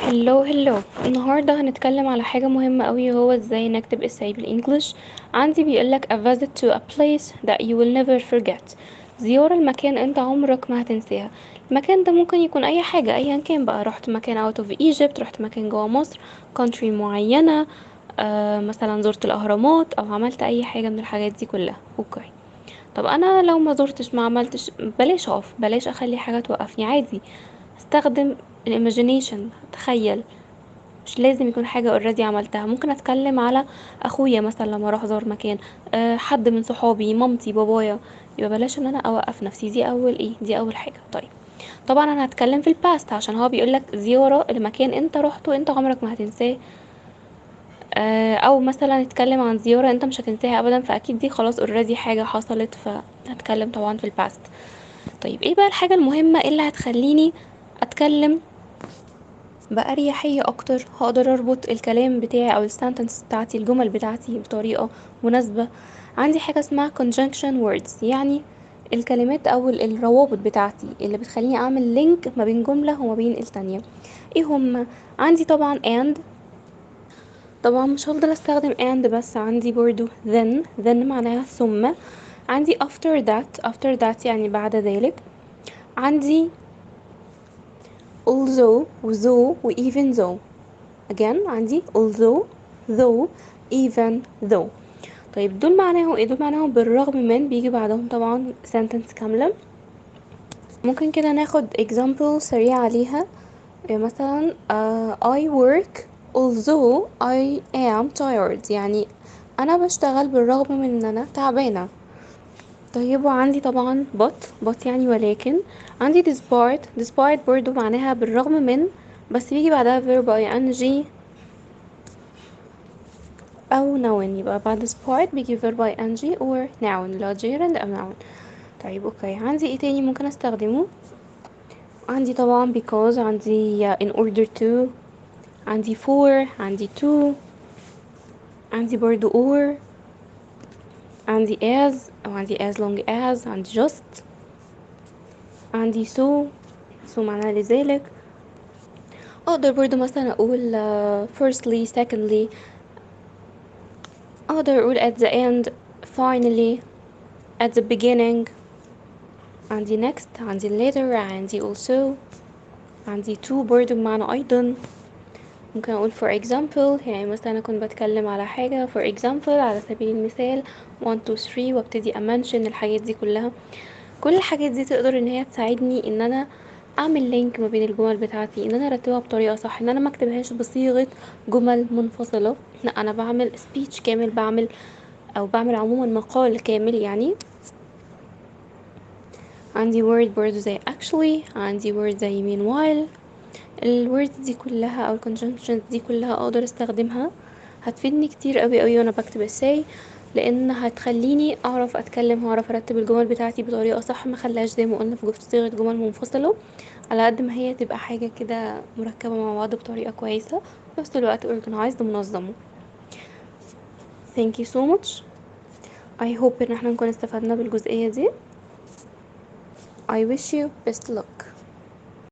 هلو النهاردة هنتكلم على حاجة مهمة قوي، هو ازاي نكتب essay بالانجلش. عندي بيقولك a visit to a place that you will never forget. زيارة المكان انت عمرك ما هتنساها. المكان ده ممكن يكون اي حاجة ايا كان بقى، رحت مكان out of Egypt، رحت مكان جوا مصر، country معينة، مثلا زرت الاهرامات او عملت اي حاجة من الحاجات دي كلها. اوكي، طب انا لو ما زرتش ما عملتش، بلاش اقف، بلاش اخلي حاجة توقفني، عادي استخدم الايماجينيشن، تخيل. مش لازم يكون حاجة اوريدي عملتها. ممكن اتكلم على اخويا مثلا لما اروح ازور مكان، حد من صحابي، مامتي، بابايا. يبقى بلاش ان انا اوقف نفسي، دي اول ايه، دي اول حاجة. طيب طبعا انا هتكلم في الباست عشان هو بيقولك زيارة لمكان انت روحته انت عمرك ما هتنساه. او مثلا نتكلم عن زيارة انت مش هتنساها ابدا، فاكيد دي خلاص اوريدي حاجة حصلت، فهتكلم طبعا في الباست. طيب ايه بقى الحاجة المهمة اللي هتخليني اتكلم بأريحية أكتر، هقدر أربط الكلام بتاعي أو السنتنس بتاعتي، الجمل بتاعتي بطريقة مناسبة؟ عندي حاجة اسمها conjunction words، يعني الكلمات أو الروابط بتاعتي اللي بتخليني أعمل لينك ما بين جملة وما بين التانية. ايه هما؟ عندي طبعا and، طبعا مش هفضل استخدم and بس، عندي برضو then معناها ثم. عندي after that يعني بعد ذلك. عندي although و though و even though. again عندي although though even though. طيب دول معناهم ايه؟ دول معناهم بالرغم من، بيجي بعدهم طبعا sentence كاملة. ممكن كده ناخد example سريع عليها. مثلا I work although I am tired، يعني انا بشتغل بالرغم من ان انا تعبانة. طيب وعندي طبعا but يعني ولكن. عندي despite برضو معناها بالرغم من، بس بيجي بعدها verb ing أو noun، يبقى بعد sport بيجي verb ing or noun، اللي هو gerund أو noun. طيب اوكي، عندي ايه تاني ممكن استخدمه؟ عندي طبعا because، عندي in order to، عندي for، عندي to، عندي برضو or، عندي as أو عندي as long as، عندي just، عندي so معناها لذلك. اقدر برضو مثلا اقول firstly secondly، اقدر اقول at the end finally at the beginning. عندي next، عندي later، عندي also، عندي to برضو بمعنى أيضا. ممكن أقول for example، يعني مثلا أنا كنت بتكلم على حاجة for example على سبيل المثال 1 2 3، وابتدي أمنشن الحاجات دي كلها. كل الحاجات دي تقدر إن هي تساعدني إن أنا أعمل لينك ما بين الجمل بتاعتي، إن أنا أرتبها بطريقة صح، إن أنا ما أكتبهاش بصيغة جمل منفصلة. لا، أنا بعمل speech كامل، بعمل عموما مقال كامل يعني. عندي word برضو زي actually، عندي word زي meanwhile. الwords دي كلها او الconjunctions دي كلها اقدر استخدمها، هتفيدني كتير قوي قوي وانا بكتب essay، لان هتخليني اعرف اتكلم واعرف ارتب الجمل بتاعتي بطريقه صح، ما خلاش زي ما قلنا في صيغه جمل منفصله، على قد ما هي تبقى حاجه كده مركبه مع بعض بطريقه كويسه، في نفس الوقت organized منظمه. thank you so much. I hope ان احنا نكون استفدنا بالجزئيه دي. I wish you best luck.